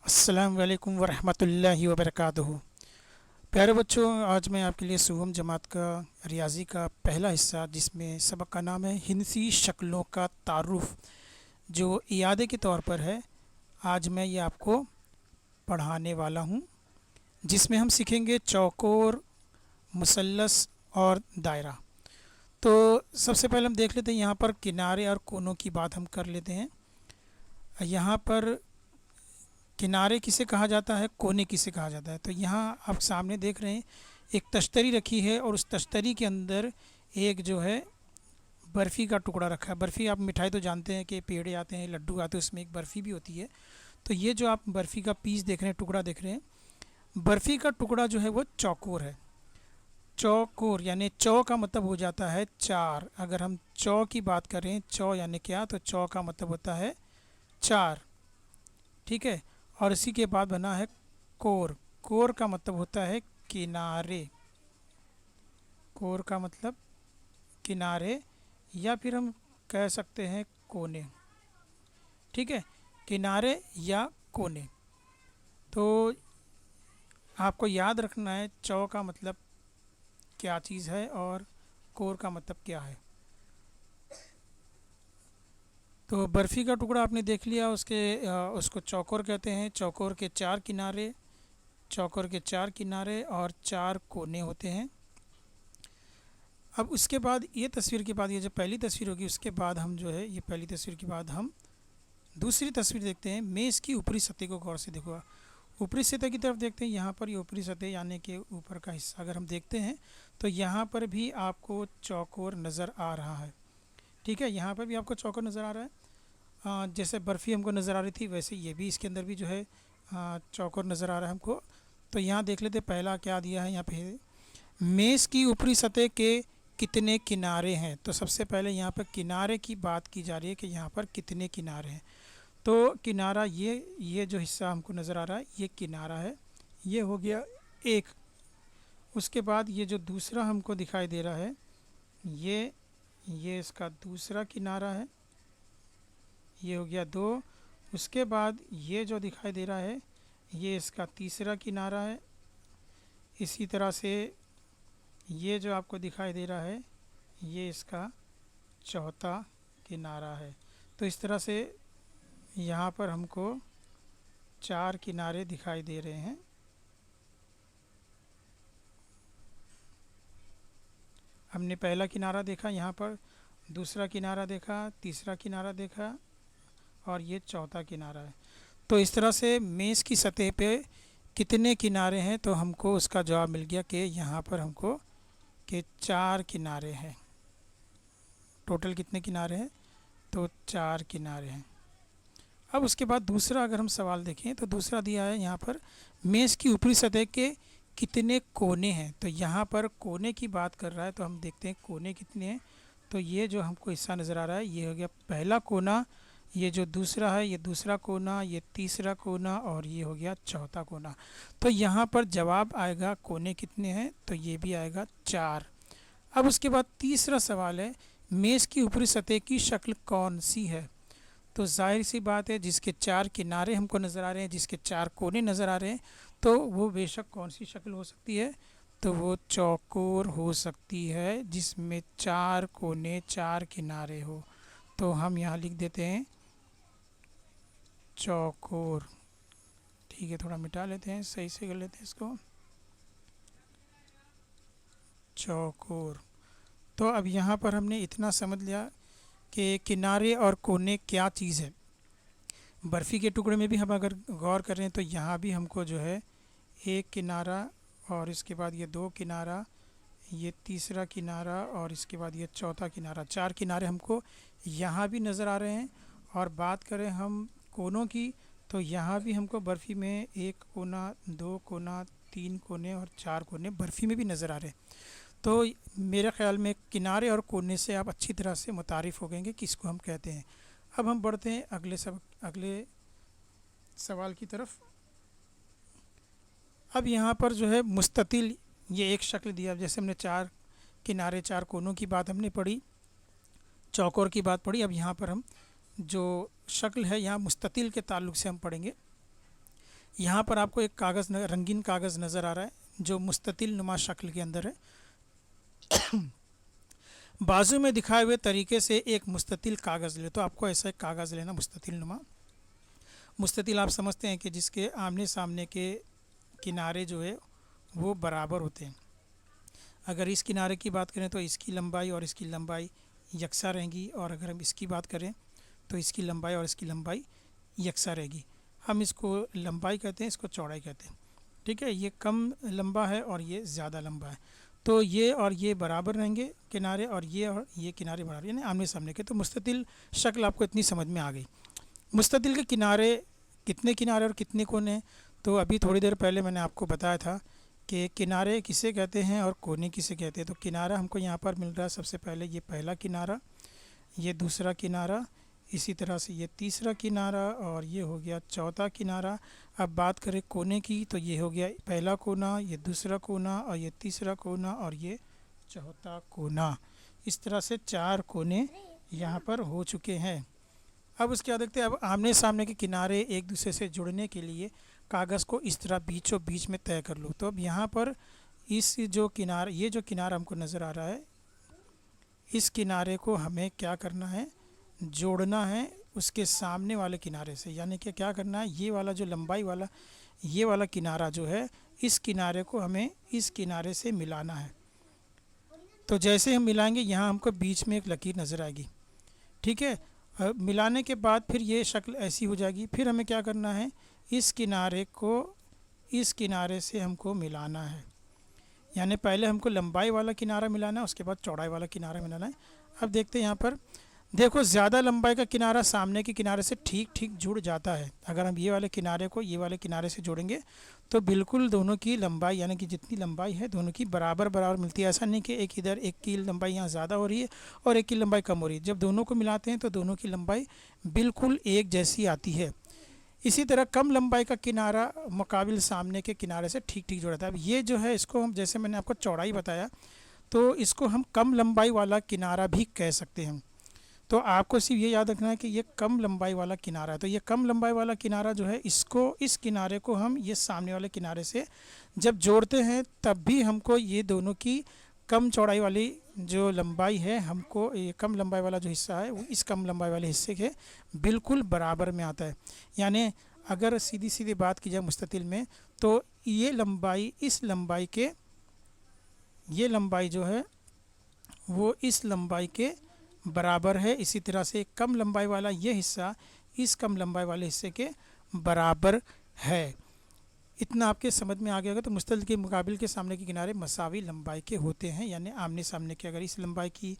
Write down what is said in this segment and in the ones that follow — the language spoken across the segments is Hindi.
अस्सलाम वालेकुम वरहमतुल्लाहि वबरकातुहू। प्यारे बच्चों, आज मैं आपके लिए सुगम जमात का रियाजी का पहला हिस्सा, जिसमें सबक का नाम है हिंसी शक्लों का तारुफ, जो इयादे के तौर पर है, आज मैं ये आपको पढ़ाने वाला हूँ। जिसमें हम सीखेंगे चौकोर, मुसल्लस और दायरा। तो सबसे पहले हम देख लेते हैं यहाँ पर किनारे और कोनों की बात हम कर लेते हैं। यहाँ पर किनारे किसे कहा जाता है, कोने किसे कहा जाता है। तो यहाँ आप सामने देख रहे हैं एक तश्तरी रखी है और उस तश्तरी के अंदर एक जो है बर्फ़ी का टुकड़ा रखा है। बर्फ़ी, आप मिठाई तो जानते हैं कि पेड़े आते हैं, लड्डू आते हैं, उसमें एक बर्फ़ी भी होती है। तो ये जो आप बर्फ़ी का पीस देख रहे हैं, टुकड़ा देख रहे हैं, बर्फ़ी का टुकड़ा जो है वो चौकोर है। चौकोर यानी चौ का मतलब हो जाता है चार। अगर हम चौ की बात करें, चौ यानी क्या, तो चौ का मतलब होता है चार। ठीक है। और इसी के बाद बना है कोर। कोर का मतलब होता है किनारे। कोर का मतलब किनारे, या फिर हम कह सकते हैं कोने। ठीक है, किनारे या कोने। तो आपको याद रखना है चौ का मतलब क्या चीज़ है और कोर का मतलब क्या है। तो बर्फ़ी का टुकड़ा आपने देख लिया, उसको चौकोर कहते हैं। चौकोर के चार किनारे, चौकोर के चार किनारे और चार कोने होते हैं। अब उसके बाद ये तस्वीर के बाद, ये जो पहली तस्वीर होगी, उसके बाद हम जो है, ये पहली तस्वीर के बाद हम दूसरी तस्वीर देखते हैं। मेज़ की ऊपरी सतह को गौर से देखो। ऊपरी सतह की तरफ देखते हैं। यहाँ पर ये ऊपरी सतह यानी कि ऊपर का हिस्सा अगर हम देखते हैं, तो यहाँ पर भी आपको चौकोर नज़र आ रहा है। ठीक है, यहाँ पर भी आपको चौकोर नज़र आ रहा है। जैसे बर्फ़ी हमको नज़र आ रही थी, वैसे ये भी इसके अंदर भी जो है चौकोर नज़र आ रहा है हमको। तो यहाँ देख लेते, पहला क्या दिया है यहाँ पे, मेज़ की ऊपरी सतह के कितने किनारे हैं। तो सबसे पहले यहाँ पर किनारे की बात की जा रही है कि यहाँ पर कितने किनारे हैं। तो किनारा, ये जो हिस्सा हमको नज़र आ रहा है, ये किनारा है। ये हो गया एक। उसके बाद ये जो दूसरा हमको दिखाई दे रहा है, ये इसका दूसरा किनारा है। ये हो गया दो। उसके बाद ये जो दिखाई दे रहा है, ये इसका तीसरा किनारा है। इसी तरह से ये जो आपको दिखाई दे रहा है, ये इसका चौथा किनारा है। तो इस तरह से यहाँ पर हमको चार किनारे दिखाई दे रहे हैं। हमने पहला किनारा देखा, यहाँ पर दूसरा किनारा देखा, तीसरा किनारा देखा और ये चौथा किनारा है। तो इस तरह से मेज़ की सतह पे कितने किनारे हैं, तो हमको उसका जवाब मिल गया कि यहाँ पर हमको कि चार किनारे हैं। टोटल कितने किनारे हैं, तो चार किनारे हैं। अब उसके बाद दूसरा अगर हम सवाल देखें, तो दूसरा दिया है यहाँ पर, मेज़ की ऊपरी सतह के कितने कोने हैं। तो यहाँ पर कोने की बात कर रहा है, तो हम देखते हैं कोने कितने हैं। तो ये जो हमको हिस्सा नज़र आ रहा है, ये हो गया पहला कोना, ये जो दूसरा है, ये दूसरा कोना, ये तीसरा कोना और ये हो गया चौथा कोना। तो यहाँ पर जवाब आएगा कोने कितने हैं, तो ये भी आएगा चार। अब उसके बाद तीसरा सवाल है, मेज़ की ऊपरी सतह की शक्ल कौन सी है। तो जाहिर सी बात है, जिसके चार किनारे हमको नज़र आ रहे हैं, जिसके चार कोने नज़र आ रहे हैं, तो वो बेशक कौन सी शक्ल हो सकती है, तो वो चौकोर हो सकती है, जिसमें चार कोने चार किनारे हो। तो हम यहाँ लिख देते हैं चौकोर। ठीक है, थोड़ा मिटा लेते हैं, सही से कर लेते हैं इसको, चौकोर। तो अब यहाँ पर हमने इतना समझ लिया कि किनारे और कोने क्या चीज़ है। बर्फ़ी के टुकड़े में भी हम अगर गौर करें, तो यहाँ भी हमको जो है एक किनारा और इसके बाद ये दो किनारा, ये तीसरा किनारा और इसके बाद ये चौथा किनारा, चार किनारे हमको यहाँ भी नज़र आ रहे हैं। और बात करें हम कोनों की, तो यहाँ भी हमको बर्फ़ी में एक कोना, दो कोना, तीन कोने और चार कोने बर्फ़ी में भी नज़र आ रहे हैं। तो मेरे ख़्याल में किनारे और कोने से आप अच्छी तरह से मुतारिफ़ हो गएंगे कि इसको हम कहते हैं। अब हम बढ़ते हैं अगले सवाल की तरफ। अब यहाँ पर जो है मुस्ततिल, ये एक शक्ल दिया। जैसे हमने चार किनारे चार कोनों की बात हमने पढ़ी, चौकोर की बात पढ़ी। अब यहाँ पर हम जो शक्ल है, यहाँ मुस्ततिल के ताल्लुक़ से हम पढ़ेंगे। यहाँ पर आपको एक कागज़ रंगीन कागज़ नज़र आ रहा है जो मुस्ततिल नुमा शक्ल के अंदर है। बाजू में दिखाए हुए तरीके से एक मुस्ततिल कागज़ ले, तो आपको ऐसा एक कागज़ लेना मुस्ततिल नुमा। मुस्ततिल आप समझते हैं कि जिसके आमने सामने के किनारे जो है वो बराबर होते हैं। अगर इस किनारे की बात करें तो इसकी लंबाई और इसकी लंबाई यकसा रहेंगी, और अगर हम इसकी बात करें तो इसकी लंबाई और इसकी लंबाई यकसा रहेगी। हम इसको लंबाई कहते हैं, इसको चौड़ाई कहते हैं। ठीक है, ये कम लंबा है और ये ज़्यादा लंबा है, तो ये और ये बराबर रहेंगे किनारे, और ये किनारे बराबर, यानी आमने सामने के। तो मुस्ततिल शक्ल आपको इतनी समझ में आ गई। मुस्ततिल के किनारे कितने किनारे और कितने कोने हैं, तो अभी थोड़ी देर पहले मैंने आपको बताया था कि किनारे किसे कहते हैं और कोने किसे कहते हैं। तो किनारा हमको यहाँ पर मिल रहा है, सबसे पहले ये पहला किनारा, ये दूसरा किनारा, इसी तरह से ये तीसरा किनारा, और ये हो गया चौथा किनारा। अब बात करें कोने की, तो ये हो गया पहला कोना, ये दूसरा कोना, और ये तीसरा कोना, और ये चौथा कोना। इस तरह से 4 कोने यहाँ पर हो चुके हैं। अब उसके बाद देखते हैं, अब आमने सामने के किनारे एक दूसरे से जुड़ने के लिए कागज़ को इस तरह बीचों बीच में तय कर लो। तो अब यहाँ पर इस जो किनारा, ये जो किनारा हमको नज़र आ रहा है, इस किनारे को हमें क्या करना है, जोड़ना है उसके सामने वाले किनारे से। यानी कि क्या करना है, ये वाला जो लंबाई वाला ये वाला किनारा जो है, इस किनारे को हमें इस किनारे से मिलाना है। तो जैसे हम मिलाएंगे, यहाँ हमको बीच में एक लकीर नज़र आएगी। ठीक है, मिलाने के बाद फिर ये शक्ल ऐसी हो जाएगी। फिर हमें क्या करना है, इस किनारे को इस किनारे से हमको मिलाना है। यानी पहले हमको लंबाई वाला किनारा मिलाना है, उसके बाद चौड़ाई वाला किनारा मिलाना है। अब देखते हैं यहाँ पर, देखो ज़्यादा लंबाई का किनारा सामने के किनारे से ठीक ठीक जुड़ जाता है। अगर हम ये वाले किनारे को ये वाले किनारे से जोड़ेंगे तो बिल्कुल दोनों की लंबाई, यानी कि जितनी लंबाई है दोनों की बराबर बराबर मिलती है। ऐसा नहीं कि एक इधर एक की लंबाई यहाँ ज़्यादा हो रही है और एक की लंबाई कम हो रही है। जब दोनों को मिलाते हैं तो दोनों की लंबाई बिल्कुल एक जैसी आती है। इसी तरह कम लंबाई का किनारा मुकाबिल सामने के किनारे से ठीक ठीक जुड़ा था। अब ये जो है, इसको हम, जैसे मैंने आपको चौड़ाई बताया, तो इसको हम कम लंबाई वाला किनारा भी कह सकते हैं। तो आपको सिर्फ ये याद रखना है कि ये कम लंबाई वाला किनारा है। तो ये कम लंबाई वाला किनारा जो है, इसको, इस किनारे को हम ये सामने वाले किनारे से जब जोड़ते हैं तब भी हमको ये दोनों की कम चौड़ाई वाली जो लंबाई है, हमको ये कम लंबाई वाला जो हिस्सा है वो इस कम लंबाई वाले हिस्से के बिल्कुल बराबर में आता है। यानी अगर सीधी सीधी बात की जाए मुस्ततिल में, तो ये लंबाई इस लंबाई के, ये लंबाई जो है वो इस लंबाई के बराबर है। इसी तरह से कम लंबाई वाला ये हिस्सा इस कम लंबाई वाले हिस्से के बराबर है। इतना आपके समझ में आ गया होगा। तो मुस्ततिल के मुकाबिल के सामने के किनारे मसावी लंबाई के होते हैं, यानी आमने सामने के। अगर इस लंबाई की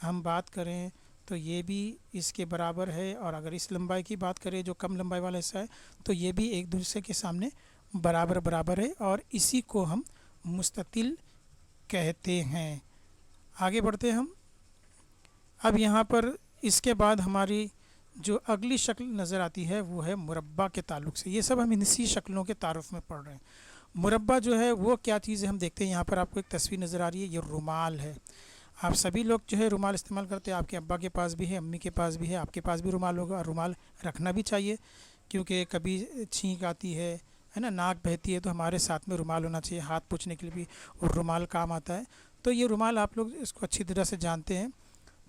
हम बात करें तो ये भी इसके बराबर है, और अगर इस लंबाई की बात करें जो कम लंबाई वाला हिस्सा है, तो ये भी एक दूसरे के सामने बराबर बराबर है, और इसी को हम मुस्ततिल कहते हैं। आगे बढ़ते हैं हम। अब यहाँ पर इसके बाद हमारी जो अगली शक्ल नज़र आती है वो है मुरब्बा के ताल्लुक़ से। ये सब हम इसी शक्लों के तारुफ में पढ़ रहे हैं। मुरब्बा जो है वो क्या चीज़ है, हम देखते हैं। यहाँ पर आपको एक तस्वीर नज़र आ रही है, ये रुमाल है। आप सभी लोग जो है रुमाल इस्तेमाल करते हैं। आपके अब्बा के पास भी है, अम्मी के पास भी है, आपके पास भी रुमाल होगा। और रुमाल रखना भी चाहिए, क्योंकि कभी छींक आती है ना, नाक बहती है, तो हमारे साथ में रुमाल होना चाहिए। हाथ पोंछने के लिए भी रुमाल काम आता है। तो ये रुमाल आप लोग इसको अच्छी तरह से जानते हैं।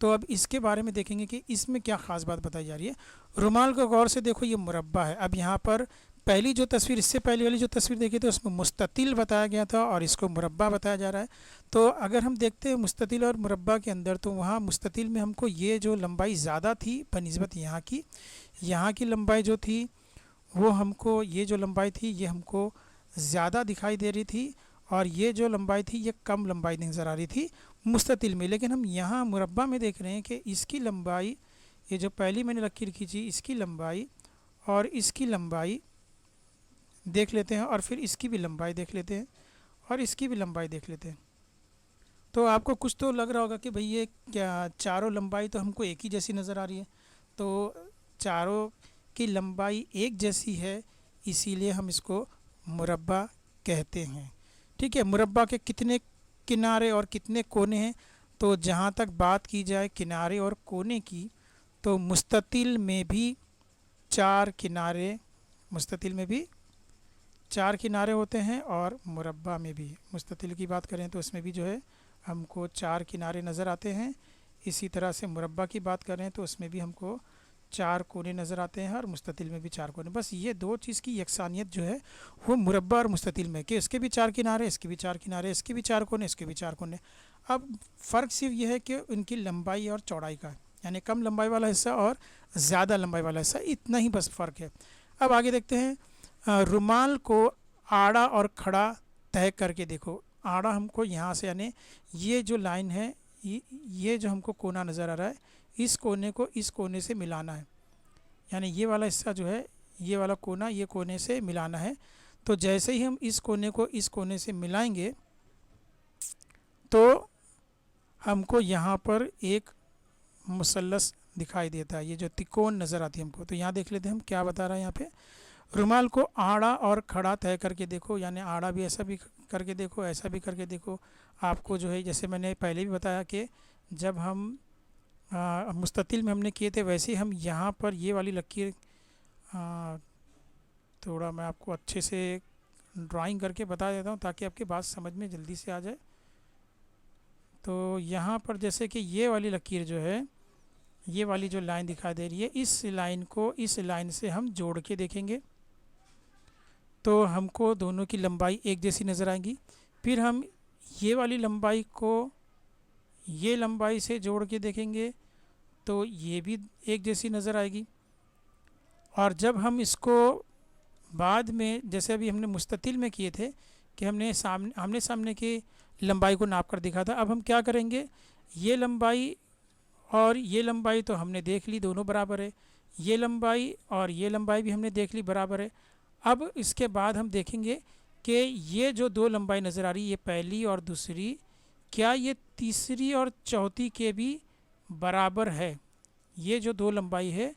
तो अब इसके बारे में देखेंगे कि इसमें क्या ख़ास बात बताई जा रही है। रुमाल को गौर से देखो, ये मुरब्बा है। अब यहाँ पर पहली जो तस्वीर, इससे पहले वाली जो तस्वीर देखी तो उसमें मुस्ततिल बताया गया था और इसको मुरब्बा बताया जा रहा है। तो अगर हम देखते हैं मुस्ततिल और मुरब्बा के अंदर, तो वहाँ मुस्ततिल में हमको ये जो लंबाई ज़्यादा थी बनिस्बत यहाँ की लंबाई जो थी वो हमको, ये जो लंबाई थी ये हमको ज़्यादा दिखाई दे रही थी, और ये जो लंबाई थी ये कम लंबाई नज़र आ रही थी मुस्ततिल में। लेकिन हम यहाँ मुरब्बा में देख रहे हैं कि इसकी लंबाई, ये जो पहली मैंने लकीर खींची, इसकी लंबाई और इसकी लंबाई देख लेते हैं, और फिर इसकी भी लंबाई देख लेते हैं, और इसकी भी लंबाई देख लेते हैं। तो आपको कुछ तो लग रहा होगा कि भाई ये क्या, चारों लंबाई तो हमको एक ही जैसी नज़र आ रही है। तो चारों की लंबाई एक जैसी है, इसीलिए हम इसको मुरब्बा कहते हैं। ठीक है, मुरब्बा के कितने किनारे और कितने कोने हैं, तो जहाँ तक बात की जाए किनारे और कोने की, तो मुस्ततिल में भी 4 किनारे, मुस्ततिल में भी 4 किनारे होते हैं और मुरब्बा में भी, मुस्ततिल की बात करें तो उसमें भी जो है हमको 4 किनारे नज़र आते हैं। इसी तरह से मुरब्बा की बात करें तो उसमें भी हमको 4 कोने नज़र आते हैं और मुस्ततिल में भी 4 कोने। बस ये दो चीज़ की यकसानियत जो है वो मुरब्बा और मुस्ततिल में, कि इसके भी 4 किनारे, इसके भी 4 किनारे, इसके भी 4 कोने, इसके भी 4 कोने। अब फ़र्क सिर्फ ये है कि उनकी लंबाई और चौड़ाई का, यानी कम लंबाई वाला हिस्सा और ज़्यादा लंबाई वाला हिस्सा, इतना ही बस फ़र्क है। अब आगे देखते हैं, रुमाल को आड़ा और खड़ा तय करके देखो। आड़ा हमको यहाँ से, यानी ये जो लाइन है, ये जो हमको कोना नज़र आ रहा है, इस कोने को इस कोने से मिलाना है, यानी ये वाला हिस्सा जो है, ये वाला कोना ये कोने से मिलाना है। तो जैसे ही हम इस कोने को इस कोने से मिलाएंगे तो हमको यहाँ पर एक मुसल्लस दिखाई देता है, ये जो तिकोन नज़र आती है हमको। तो यहाँ देख लेते हैं हम क्या बता रहा है यहाँ पे। रुमाल को आड़ा और खड़ा तय करके देखो, यानी आड़ा भी ऐसा भी करके देखो, ऐसा भी करके देखो। आपको जो है, जैसे मैंने पहले भी बताया कि जब हम मुस्ततिल में हमने किए थे, वैसे ही हम यहाँ पर ये वाली लकीर, थोड़ा मैं आपको अच्छे से ड्राइंग करके बता देता हूँ ताकि आपकी बात समझ में जल्दी से आ जाए। तो यहाँ पर जैसे कि ये वाली लकीर जो है, ये वाली जो लाइन दिखाई दे रही है, इस लाइन को इस लाइन से हम जोड़ के देखेंगे तो हमको दोनों की लंबाई एक जैसी नज़र आएगी। फिर हम ये वाली लंबाई को ये लंबाई से जोड़ के देखेंगे तो ये भी एक जैसी नज़र आएगी। और जब हम इसको बाद में, जैसे अभी हमने मुस्ततिल में किए थे कि हमने सामने की लंबाई को नाप कर दिखा था, अब हम क्या करेंगे, ये लंबाई और ये लंबाई तो हमने देख ली, दोनों बराबर है। ये लंबाई और ये लंबाई भी हमने देख ली, बराबर है। अब इसके बाद हम देखेंगे कि ये जो दो लंबाई नज़र आ रही है, ये पहली और दूसरी, क्या ये तीसरी और चौथी के भी बराबर है। ये जो दो लंबाई है,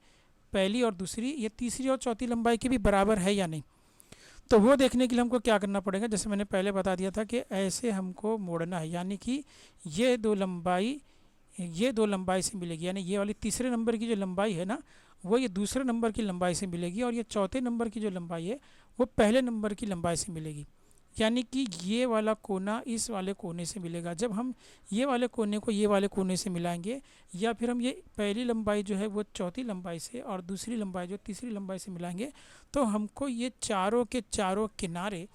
पहली और दूसरी, ये तीसरी और चौथी लंबाई के भी बराबर है या नहीं। तो वो देखने के लिए हमको क्या करना पड़ेगा, जैसे मैंने पहले बता दिया था कि ऐसे हमको मोड़ना है, यानी कि ये दो लंबाई से मिलेगी, यानी ये वाली तीसरे नंबर की जो लंबाई है ना, वो ये दूसरे नंबर की लंबाई से मिलेगी, और ये चौथे नंबर की जो लंबाई है वो पहले नंबर की लंबाई से मिलेगी। यानी कि ये वाला कोना इस वाले कोने से मिलेगा। जब हम ये वाले कोने को ये वाले कोने से मिलाएंगे, या फिर हम ये पहली लंबाई जो है वो चौथी लंबाई से और दूसरी लंबाई जो तीसरी लंबाई से मिलाएंगे, तो हमको ये चारों के चारों किनारे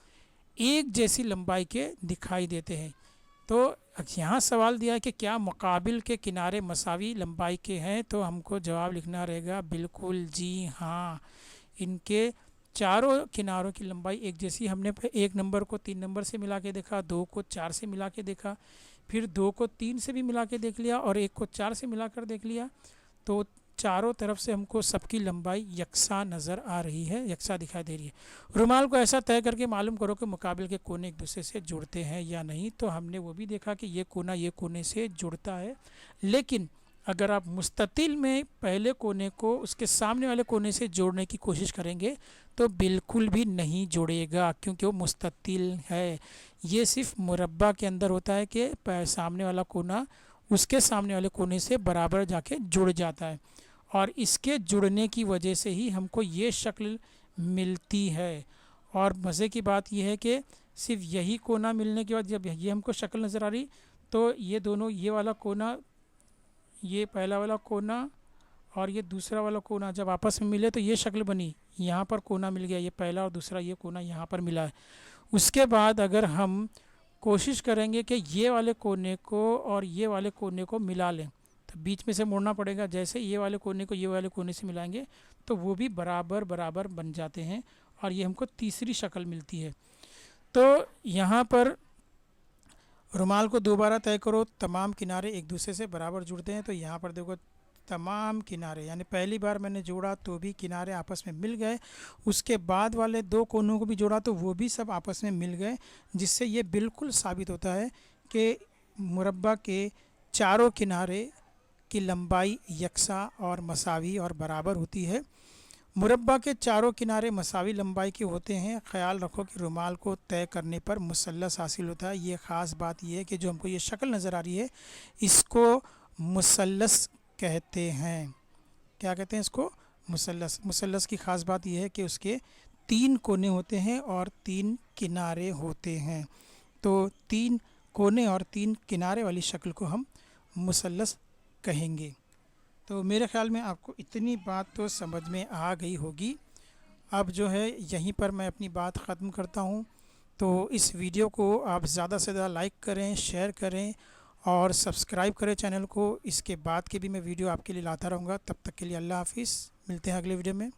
एक जैसी लंबाई के दिखाई देते हैं। तो यहाँ सवाल दिया है कि क्या मुकाबिल के किनारे मसावी लंबाई के हैं, तो हमको जवाब लिखना रहेगा बिल्कुल जी हाँ, इनके चारों किनारों की लंबाई एक जैसी। हमने एक नंबर को 3 नंबर से मिला के देखा, 2 को 4 से मिला के देखा, फिर 2 को 3 से भी मिला के देख लिया और 1 को 4 से मिला कर देख लिया। तो चारों तरफ से हमको सबकी लंबाई यकसा नज़र आ रही है, यकसा दिखाई दे रही है। रुमाल को ऐसा तय करके मालूम करो कि मुकाबिल के कोने एक दूसरे से जुड़ते हैं या नहीं। तो हमने वो भी देखा कि ये कोने से जुड़ता है, लेकिन अगर आप मुस्ततिल में पहले कोने को उसके सामने वाले कोने से जोड़ने की कोशिश करेंगे तो बिल्कुल भी नहीं जुड़ेगा, क्योंकि वो मुस्ततिल है। ये सिर्फ मुरब्बा के अंदर होता है कि सामने वाला कोना उसके सामने वाले कोने से बराबर जाके जुड़ जाता है, और इसके जुड़ने की वजह से ही हमको ये शक्ल मिलती है। और मज़े की बात यह है कि सिर्फ यही कोना मिलने के बाद जब ये हमको शक्ल नज़र आ रही, तो ये दोनों, ये वाला कोना, ये पहला वाला कोना और ये दूसरा वाला कोना जब आपस में मिले तो ये शक्ल बनी, यहाँ पर कोना मिल गया, ये पहला और दूसरा ये कोना यहाँ पर मिला है। उसके बाद अगर हम कोशिश करेंगे कि ये वाले कोने को और ये वाले कोने को मिला लें, तो बीच में से मोड़ना पड़ेगा। जैसे ये वाले कोने को ये वाले कोने से मिलाएंगे तो वो भी बराबर बराबर बन जाते हैं, और ये हमको तीसरी शक्ल मिलती है। तो यहाँ पर रुमाल को दोबारा तय करो, तमाम किनारे एक दूसरे से बराबर जुड़ते हैं। तो यहाँ पर देखो, तमाम किनारे, यानी पहली बार मैंने जोड़ा तो भी किनारे आपस में मिल गए, उसके बाद वाले दो कोनों को भी जोड़ा तो वो भी सब आपस में मिल गए, जिससे ये बिल्कुल साबित होता है कि मुरब्बा के चारों किनारे की लंबाई यकसा और मसावी और बराबर होती है। मुरब्बा के चारों किनारे मसावी लंबाई के होते हैं। ख़याल रखो कि रुमाल को तय करने पर मुसल्लस हासिल होता है। ये ख़ास बात यह है कि जो हमको ये शक्ल नज़र आ रही है, इसको मुसल्लस कहते हैं। क्या कहते हैं इसको? मुसल्लस। मुसल्लस की ख़ास बात यह है कि उसके 3 कोने होते हैं और 3 किनारे होते हैं। तो 3 कोने और 3 किनारे वाली शक्ल को हम मुसल्लस कहेंगे। तो मेरे ख़्याल में आपको इतनी बात तो समझ में आ गई होगी। अब जो है यहीं पर मैं अपनी बात ख़त्म करता हूँ। तो इस वीडियो को आप ज़्यादा से ज़्यादा लाइक करें, शेयर करें और सब्सक्राइब करें चैनल को। इसके बाद के भी मैं वीडियो आपके लिए लाता रहूँगा। तब तक के लिए अल्लाह हाफ़िज़। मिलते हैं अगले वीडियो में।